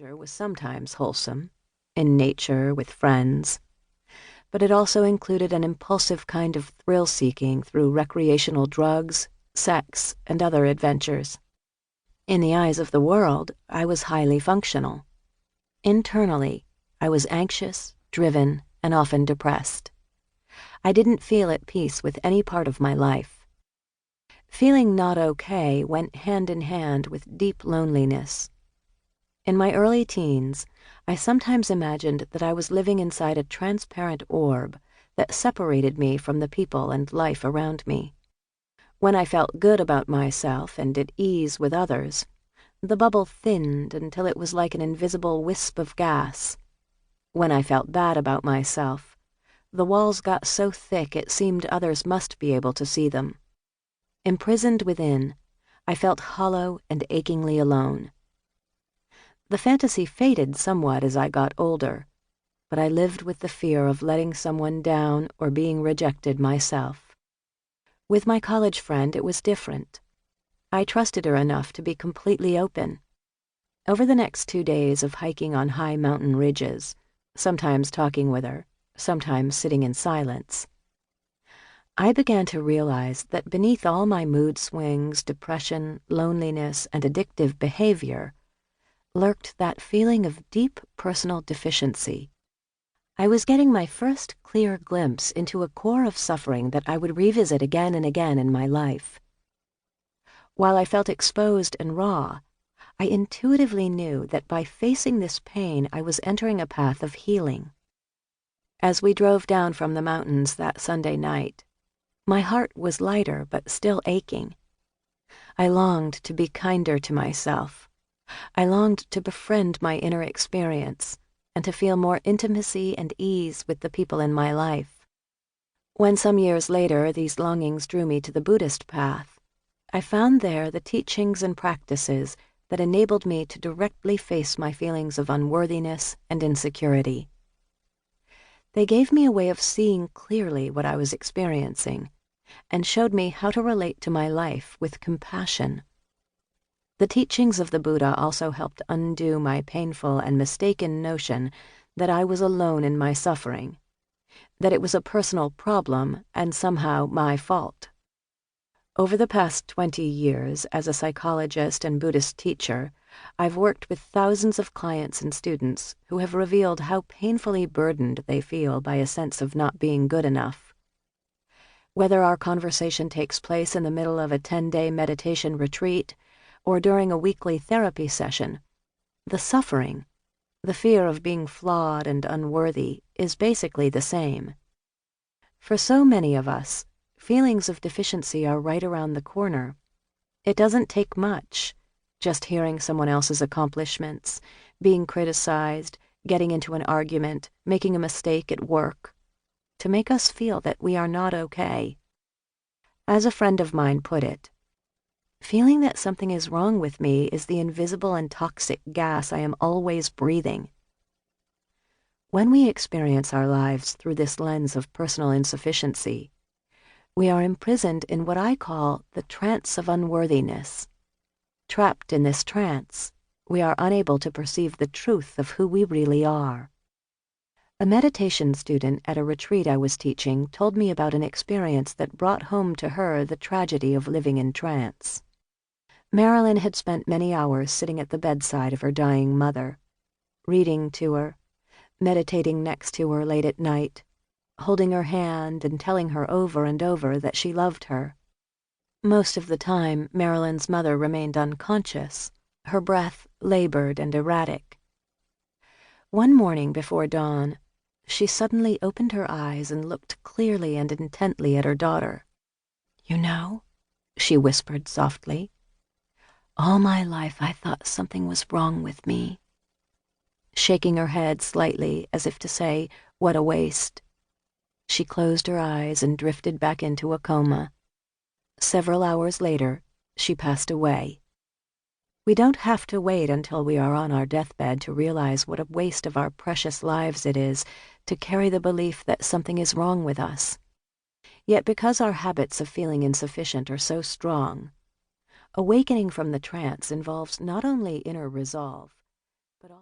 pleasure was sometimes wholesome, in nature with friends, but it also included an impulsive kind of thrill-seeking through recreational drugs, sex, and other adventures. In the eyes of the world, I was highly functional. Internally, I was anxious, driven, and often depressed. I didn't feel at peace with any part of my life. Feeling not okay went hand in hand with deep loneliness. In my early teens, I sometimes imagined that I was living inside a transparent orb that separated me from the people and life around me. When I felt good about myself and at ease with others, the bubble thinned until it was like an invisible wisp of gas. When I felt bad about myself, the walls got so thick it seemed others must be able to see them. Imprisoned within, I felt hollow and achingly alone. The fantasy faded somewhat as I got older, but I lived with the fear of letting someone down or being rejected myself. With my college friend, it was different. I trusted her enough to be completely open. Over the next 2 days of hiking on high mountain ridges, sometimes talking with her, sometimes sitting in silence, I began to realize that beneath all my mood swings, depression, loneliness, and addictive behavior lurked that feeling of deep personal deficiency. I was getting my first clear glimpse into a core of suffering that I would revisit again and again in my life. While I felt exposed and raw, I intuitively knew that by facing this pain I was entering a path of healing. As we drove down from the mountains that Sunday night, my heart was lighter but still aching. I longed to be kinder to myself. I longed to befriend my inner experience and to feel more intimacy and ease with the people in my life. When some years later these longings drew me to the Buddhist path, I found there the teachings and practices that enabled me to directly face my feelings of unworthiness and insecurity. They gave me a way of seeing clearly what I was experiencing and showed me how to relate to my life with compassion. The teachings of the Buddha also helped undo my painful and mistaken notion that I was alone in my suffering, that it was a personal problem and somehow my fault. Over the past 20 years as a psychologist and Buddhist teacher, I've worked with thousands of clients and students who have revealed how painfully burdened they feel by a sense of not being good enough. Whether our conversation takes place in the middle of a 10-day meditation retreat or during a weekly therapy session, the suffering, the fear of being flawed and unworthy, is basically the same. For so many of us, feelings of deficiency are right around the corner. It doesn't take much, just hearing someone else's accomplishments, being criticized, getting into an argument, making a mistake at work, to make us feel that we are not okay. As a friend of mine put it, feeling that something is wrong with me is the invisible and toxic gas I am always breathing. When we experience our lives through this lens of personal insufficiency, we are imprisoned in what I call the trance of unworthiness. Trapped in this trance, we are unable to perceive the truth of who we really are. A meditation student at a retreat I was teaching told me about an experience that brought home to her the tragedy of living in trance. Marilyn had spent many hours sitting at the bedside of her dying mother, reading to her, meditating next to her late at night, holding her hand and telling her over and over that she loved her. Most of the time, Marilyn's mother remained unconscious, her breath labored and erratic. One morning before dawn, she suddenly opened her eyes and looked clearly and intently at her daughter. "You know," she whispered softly, "all my life I thought something was wrong with me." Shaking her head slightly as if to say, "What a waste," she closed her eyes and drifted back into a coma. Several hours later, she passed away. We don't have to wait until we are on our deathbed to realize what a waste of our precious lives it is to carry the belief that something is wrong with us. Yet because our habits of feeling insufficient are so strong, awakening from the trance involves not only inner resolve, but also